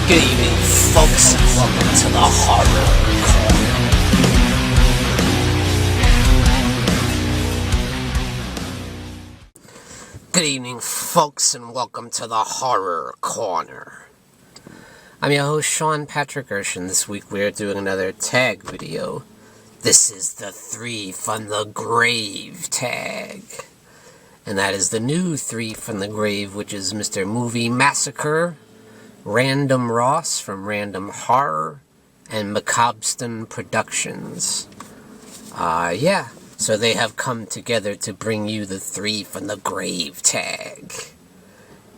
Good evening, folks, and welcome to the Horror Corner. Good evening, folks, and welcome to the Horror Corner. I'm your host, Sean Patrick Urshan. This week we're doing another tag video. This is the 3 from the Grave tag. And that is the new 3 from the Grave, which is Mr. Movie Massacre, Random Ross from Random Horror, and Macabston Productions. So they have come together to bring you the 3 from the Grave tag.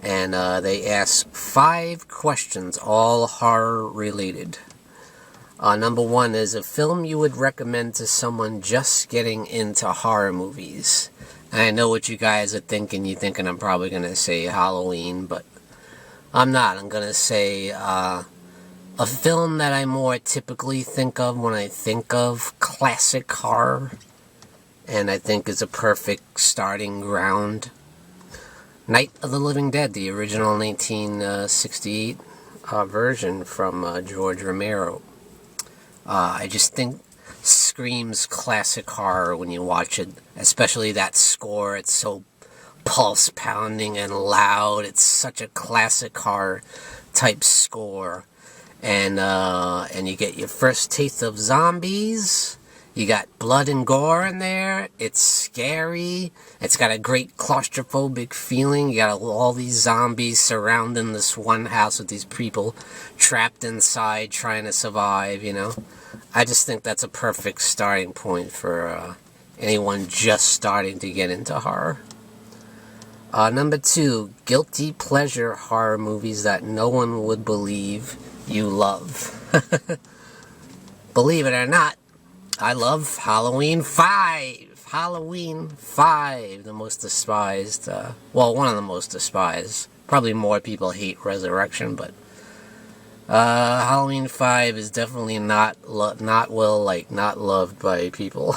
And they ask 5 questions, all horror related. Number 1 is a film you would recommend to someone just getting into horror movies. And I know what you guys are thinking. You're thinking I'm probably going to say Halloween, but I'm not. I'm going to say a film that I more typically think of when I think of classic horror, and I think is a perfect starting ground. Night of the Living Dead, the original 1968 version from George Romero. I just think screams classic horror when you watch it, especially that score. It's so pulse pounding and loud. It's such a classic horror type score, and you get your first taste of zombies. You got blood and gore in there. It's scary. It's got a great claustrophobic feeling. You got all these zombies surrounding this one house with these people trapped inside trying to survive, you know. I just think that's a perfect starting point for anyone just starting to get into horror. Number 2, guilty pleasure horror movies that no one would believe you love. Believe it or not, I love Halloween 5. Halloween 5, the most despised, one of the most despised. Probably more people hate Resurrection, but Halloween 5 is definitely not loved by people.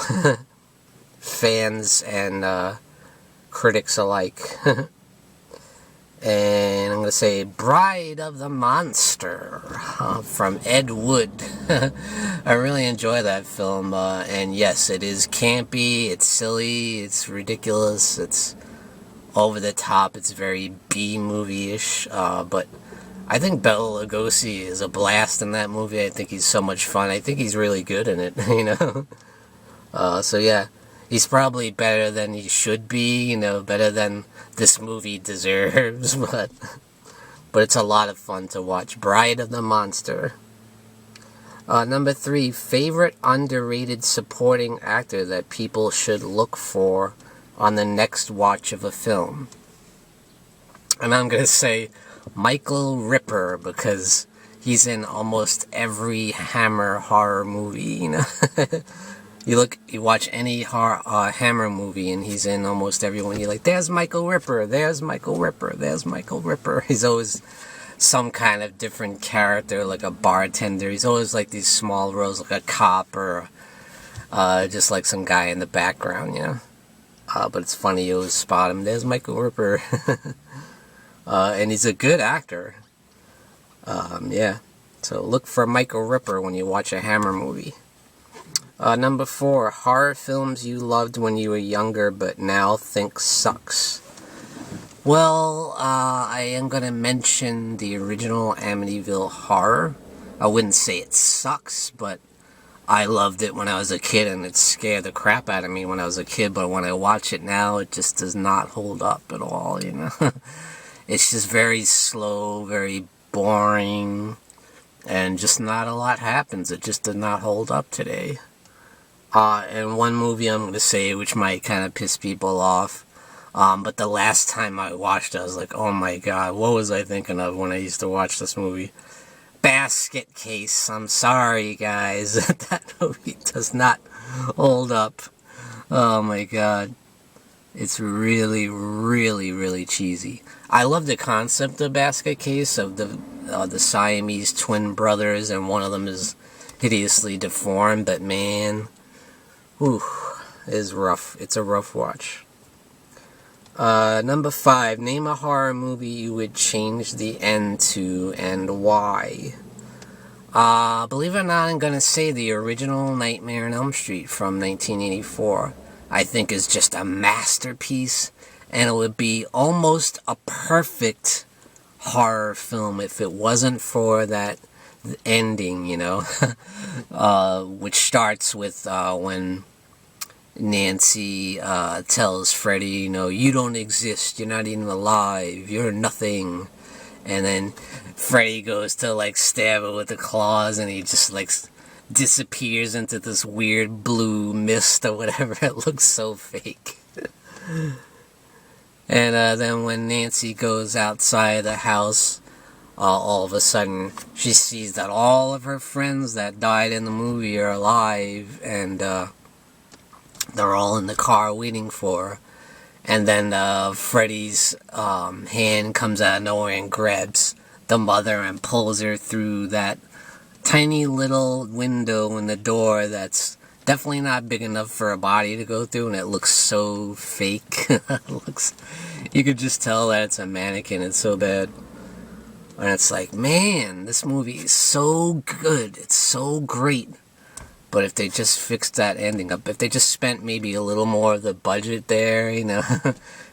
Fans and critics alike. And I'm going to say Bride of the Monster from Ed Wood. I really enjoy that film. And yes, it is campy, it's silly, it's ridiculous, it's over the top, it's very B-movie-ish. But I think Bela Lugosi is a blast in that movie. I think he's so much fun. I think he's really good in it, you know. So yeah. He's probably better than he should be, you know, better than this movie deserves, but it's a lot of fun to watch. Bride of the Monster. Number 3, favorite underrated supporting actor that people should look for on the next watch of a film. And I'm going to say Michael Ripper, because he's in almost every Hammer horror movie, you know. You watch any Hammer movie, and he's in almost everyone. You're like, there's Michael Ripper, there's Michael Ripper, there's Michael Ripper. He's always some kind of different character, like a bartender. He's always like these small roles, like a cop, or just like some guy in the background, you know. But it's funny, you always spot him. There's Michael Ripper. And he's a good actor. Yeah. So look for Michael Ripper when you watch a Hammer movie. Number 4, horror films you loved when you were younger but now think sucks. Well, I am going to mention the original Amityville Horror. I wouldn't say it sucks, but I loved it when I was a kid, and it scared the crap out of me when I was a kid, but when I watch it now, it just does not hold up at all, you know. It's just very slow, very boring, and just not a lot happens. It just did not hold up today. And one movie I'm going to say, which might kind of piss people off, but the last time I watched it, I was like, oh my god, what was I thinking of when I used to watch this movie? Basket Case. I'm sorry, guys. That movie does not hold up. Oh my god. It's really, really, really cheesy. I love the concept of Basket Case, of the Siamese twin brothers, and one of them is hideously deformed, but man, it is rough. It's a rough watch. Number 5. Name a horror movie you would change the end to and why. Believe it or not, I'm gonna say the original Nightmare on Elm Street from 1984. I think is just a masterpiece, and it would be almost a perfect horror film if it wasn't for that ending, you know, which starts with when Nancy tells Freddy, you know, you don't exist, you're not even alive, you're nothing. And then Freddy goes to like stab it with the claws, and he just like disappears into this weird blue mist or whatever. It looks so fake. And then when Nancy goes outside the house, all of a sudden she sees that all of her friends that died in the movie are alive, and they're all in the car waiting for her. And then Freddy's hand comes out of nowhere and grabs the mother and pulls her through that tiny little window in the door that's definitely not big enough for a body to go through, and it looks so fake. You could just tell that it's a mannequin. It's so bad. And it's like, man, this movie is so good. It's so great. But if they just fixed that ending up, if they just spent maybe a little more of the budget there, you know,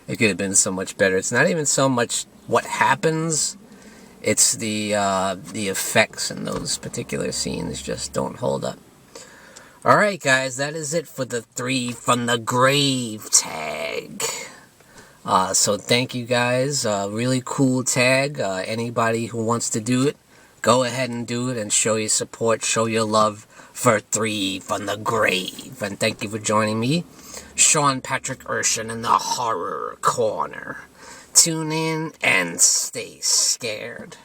it could have been so much better. It's not even so much what happens, it's the effects in those particular scenes just don't hold up. Alright guys, that is it for the 3 from the grave tag. So thank you guys, really cool tag. Anybody who wants to do it, go ahead and do it and show your support, show your love for 3 from the grave. And thank you for joining me, Sean Patrick Urshan, in the Horror Corner. Tune in and stay scared.